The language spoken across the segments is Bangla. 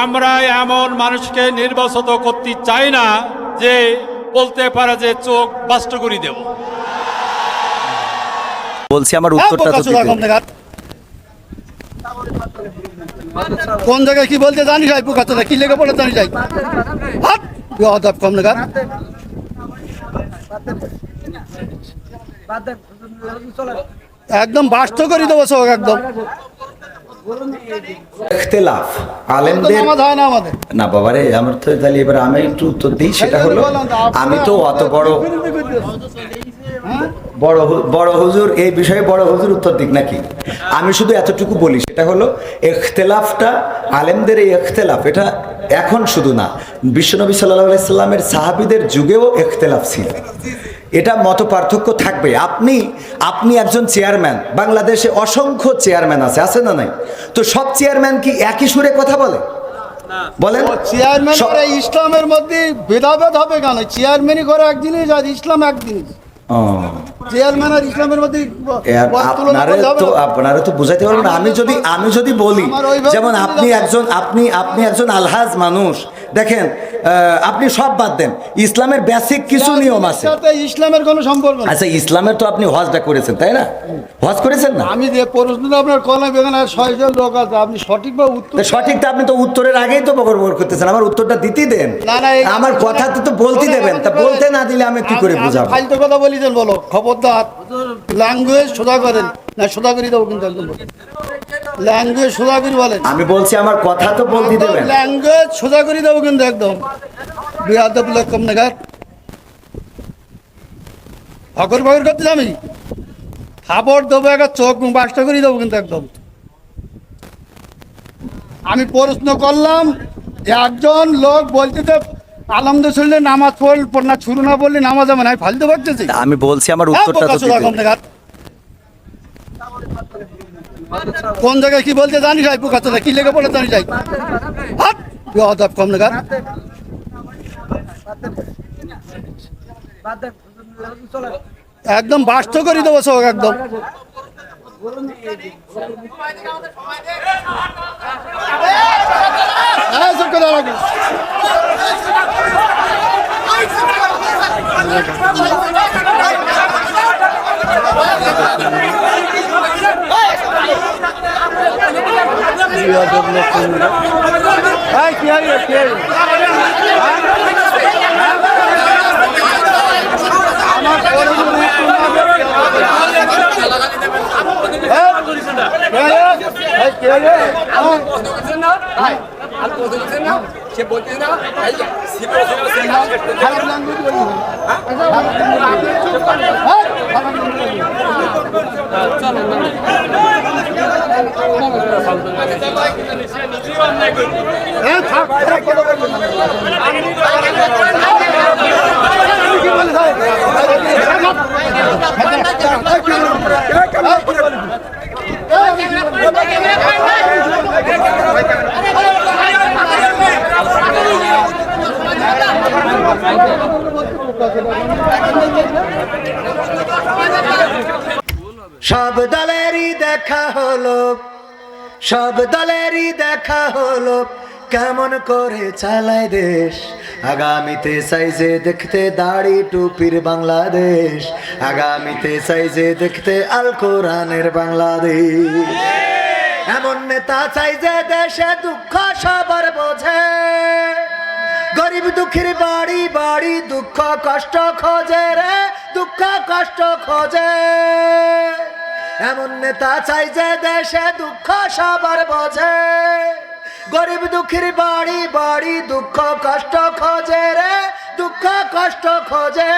আমরা এমন মানুষকে নির্বাচিত করতে চাই না যে বলতে পারে যে চোখ বাস্ট করে দেব। বলছি আমার উত্তরটা তো দিতে। কোন জায়গায় কি বলতে জানি যাই পোকাচোদা কি লেগে পড়ে জানি যাই হাত অদব কম নাগাদ একদম বাস্ত করে দেবো সব একদম ইখতিলাফ আলেমদের নামাজ হয় না আমাদের না বাবারে আমার তো তাহলে এবার আমি একটু উত্তর দিই সেটা হলো আমি তো অত বড় বড় হুজুর এই বিষয়ে বড় হুজুর উত্তর দিক নাকি আমি শুধু এতটুকু বলি সেটা হলো ইখতিলাফটা আলেমদের এই ইখতিলাফ এটা এখন শুধু না বিশ্বনবী সাল্লাল্লাহু আলাইহি সাল্লামের সাহাবীদের যুগেও ইখতিলাফ ছিল এটা মত পার্থক্য থাকবে আপনি একজন চেয়ারম্যান বাংলাদেশে অসংখ্য চেয়ারম্যান আছে না নাই তো সব চেয়ারম্যান কি একই সুরে কথা বলে বলেন চেয়ারম্যান করে ইসলামের মধ্যে ভেদাভেদ হবে কেন চেয়ারম্যানই করে এক জিনিস আর ইসলাম এক জিনিস চেয়ারম্যান আর ইসলামের মধ্যে আপনারা তো বুঝাইতে পারবেন না আমি যদি বলি যেমন আপনি একজন আলহাজ মানুষ দেখেন আপনি সব বাদ দেন ইসলামের বেসিক কিছু নিয়ম আছে ইসলামের কোনো সম্পর্ক না আচ্ছা ইসলামের তো আপনি হজটা করেছেন তাই না হজ করেছেন না আমি যে প্রশ্নটা আপনার কলমে বেগানা 6 জন লোক আছে আপনি সঠিকভাবে উত্তর সঠিকটা আপনি তো উত্তরের আগেই তো বকর করতেছেন আমার উত্তরটা দিতেই দেন আমার কথা তো বলতে দেবেন তা বলতে না দিলে আমি কি করে বুঝাবো ফালতু কথা বলিছেন বলো খবরদার ল্যাঙ্গুয়েজ সোজা করেন না সোজা করে দেবো কিন্তু একদম ল্যাঙ্গুয়েজ সোজা করে বলেন আমি বলছি আমার কথা তো বলতে দেবেন ল্যাঙ্গুয়েজ সোজা করে দেবো কিন্তু একদম বিয়াদব লোক কম নাগাদ ফকর করতে আমি খাবার দেবো একটা চোখ বাসটা করে দেবো কিন্তু একদম আমি প্রশ্ন করলাম একজন লোক বলতে আলহামদুলিল্লাহ নামাজ পড় না শুরু না বললে নামাজ আমার আমি ফালতু ভাবতেছি আমি বলছি আমার উত্তরটা তো দিতে। কোন জায়গায় কি বলতে জানি যাই পোকাচোদা কি লেগে পড়ে জানি যাই হাত অদব কম নাগাদ একদম বাস্ত করে দেবো সব একদম সব দলেরই দেখা হলো কেমন করে চালায় দেশ আগামীতে সাইজে দেখতে দাড়ি টুপির বাংলাদেশ আগামীতে সাইজে দেখতে আল কোরআনের বাংলাদেশ এমন নেতা চাই যে দেশে দুঃখ সবার বোঝে গরিব দুঃখীর বাড়ি বাড়ি দুঃখ কষ্ট খোঁজে রে দুঃখ কষ্ট খোঁজে এমন নেতা চাই যে দেশে দুঃখ সবার বোঝে গরিব দুঃখীর বাড়ি বাড়ি দুঃখ কষ্ট খোঁজে রে দুঃখ কষ্ট খোঁজে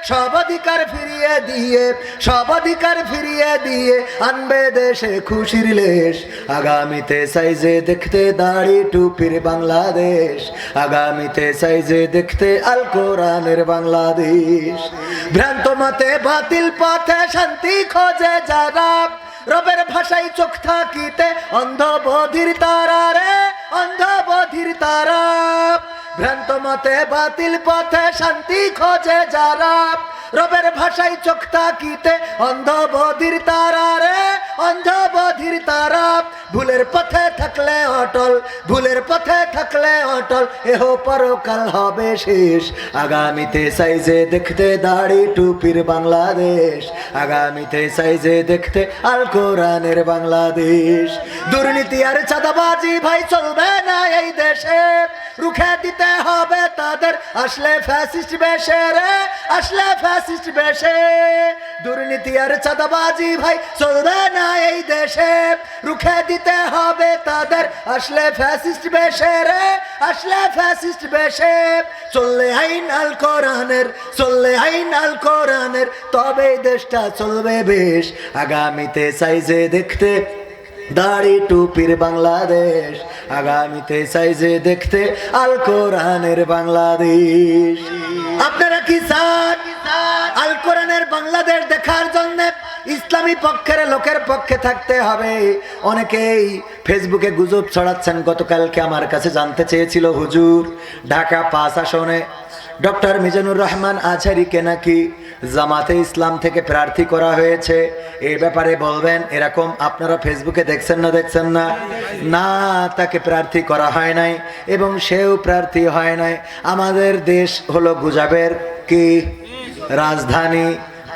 সব অধিকার ফিরিয়ে দিয়ে আনবে দেশে খুশির লেশ আগামীতে সাইজে দেখতে দাড়ি টুপির বাংলাদেশ আগামীতে সাইজে দেখতে আল কোরআনের বাংলাদেশ ভ্রান্ত মতে বাতিল পথে শান্তি খোঁজে যারা রবের ভাষায় চোখ থাকিতে অন্ধ বধির তারা রে অন্ধ বধির তারা ভ্রান্ত মতে বাতিল পথে শান্তি খোঁজে যারা রবের ভাষায় চোখ থাকিতে অন্ধ বধির তারা রে অন্ধ বধির তারা ভুলের পথে থাকলে অটল, ভুলের পথে থাকলে অটল, এহ পরকাল হবে শেষ। আগামীতে সাইজে দেখতে দাড়ি টুপির বাংলাদেশ, আগামীতে সাইজে দেখতে আল কোরআনের বাংলাদেশ। দুর্নীতি আর চাঁদাবাজি ভাই চলবে না এই দেশে, রুখে দিতে হবে তাদের আসলে ফ্যাসিস্ট বেশে রে, আসলে ফ্যাসিস্ট বেশে। দুর্নীতি আর চাঁদাবাজি ভাই চলবে না এই দেশে, রুখে দিতে হবে তাদের আসলে ফ্যাসিস্ট বেশে রে, আসলে ফ্যাসিস্ট বেশে। চললে আইন আল কোরআনের, চললে আইন আল কোরআনের, তবে দেশটা চলবে বেশ। আগামীতে সাইজে দেখতে দাড়ি টুপির বাংলাদেশ, আগামীতে সাইজে দেখতে আল কোরআনের বাংলাদেশ। আপনারা কি চান আল কোরআনের বাংলাদেশ দেখার জন্য ইসলামী পক্ষের লোকের পক্ষে থাকতে হবে। অনেকেই ফেসবুকে গুজব ছড়াচ্ছেন। গতকালকে আমার কাছে জানতে চেয়েছিল, হুজুর ঢাকা 5 আসনে ডক্টর মিজানুর রহমান আজহারীকে নাকি জামাতে ইসলাম থেকে প্রার্থী করা হয়েছে, এই ব্যাপারে বলবেন। এরকম আপনারা ফেসবুকে দেখছেন না? দেখছেন না? না, তাকে প্রার্থী করা হয় নাই এবং সেও প্রার্থী হয় নাই। আমাদের দেশ হলো গুজবের কি রাজধানী।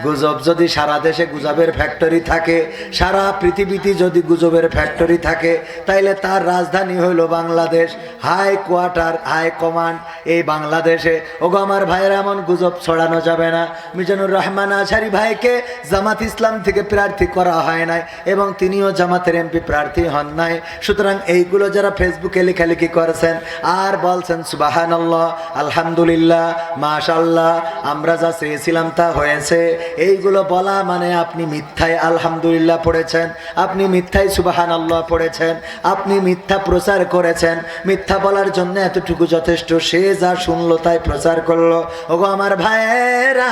গুজব যদি সারা দেশে গুজবের ফ্যাক্টরি থাকে, সারা পৃথিবীতে যদি গুজবের ফ্যাক্টরি থাকে, তাইলে তার রাজধানী হইল Bangladesh. High quarter, high command এই বাংলাদেশে। ওগো আমার ভাইয়েরা, এমন গুজব ছড়ানো যাবে না। মিজানুর রহমান আজহারী ভাইকে জামাত ইসলাম থেকে প্রার্থী করা হয় নাই এবং তিনিও জামাতের এমপি প্রার্থী হন নাই। সুতরাং এইগুলো যারা ফেসবুকে লেখালেখি করেছেন আর বলছেন সুবহানাল্লাহ, আলহামদুলিল্লাহ, মাশাআল্লাহ, আমরা যা চেয়েছিলাম তা হয়েছে, এইগুলো বলা মানে আপনি মিথ্যায় আলহামদুলিল্লাহ পড়েছেন, আপনি মিথ্যায় সুবহানাল্লাহ পড়েছেন, আপনি মিথ্যা প্রচার করেছেন। মিথ্যা বলার জন্য এতটুকু যথেষ্ট, সে যা শুনলো তাই প্রচার করলো। ওগো আমার ভাইয়েরা,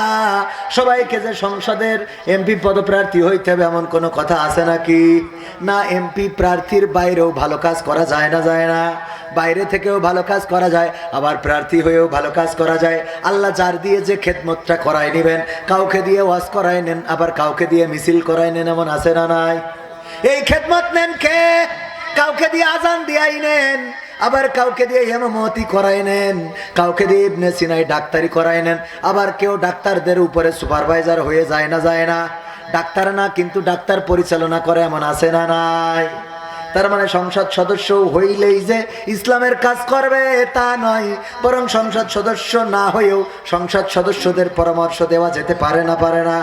সবাইকে যে সংসদের এমপি পদপ্রার্থী হইতে হবে এমন কোনো কথা আছে নাকি? না, এমপি প্রার্থীর বাইরেও ভালো কাজ করা যায় না, যায় না? বাইরে থেকেও ভালো কাজ করা যায়, আবার প্রার্থী হয়েও ভালো কাজ করা যায়। আল্লাহ যার দিয়ে যে খেদমতটা করাই নেবেন, কাউকে দিয়ে ওয়াজ করাই নেন, আবার কাউকে দিয়ে মিছিল করাই নেন, এমন আছে না নাই? এই খেদমত নেন কে? কাউকে দিয়ে আজান দিয়াই নেন, আবার কাউকে দিয়ে হেমমতি করাই নেন, কাউকে দিয়ে ইবনে সিনাই ডাক্তারি করাই নেন, আবার কেউ ডাক্তারদের উপরে সুপারভাইজার হয়ে যায় না, যায় না? ডাক্তার না কিন্তু ডাক্তার পরিচালনা করে, এমন আছে না নাই? তার মানে সংসদ সদস্য হইলেই যে ইসলামের কাজ করবে তা নয়, বরং সংসদ সদস্য না হয়েও সংসদ সদস্যদের পরামর্শ দেওয়া যেতে পারে না, পারে না?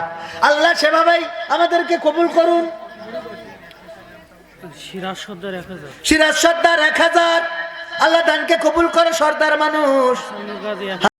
আল্লাহ সেভাবেই আমাদেরকে কবুল করুন। সিরাজ সর্দার 1000, সিরাজ সর্দার 1000, আল্লাহ দানকে কবুল করে। সর্দার মানুষ।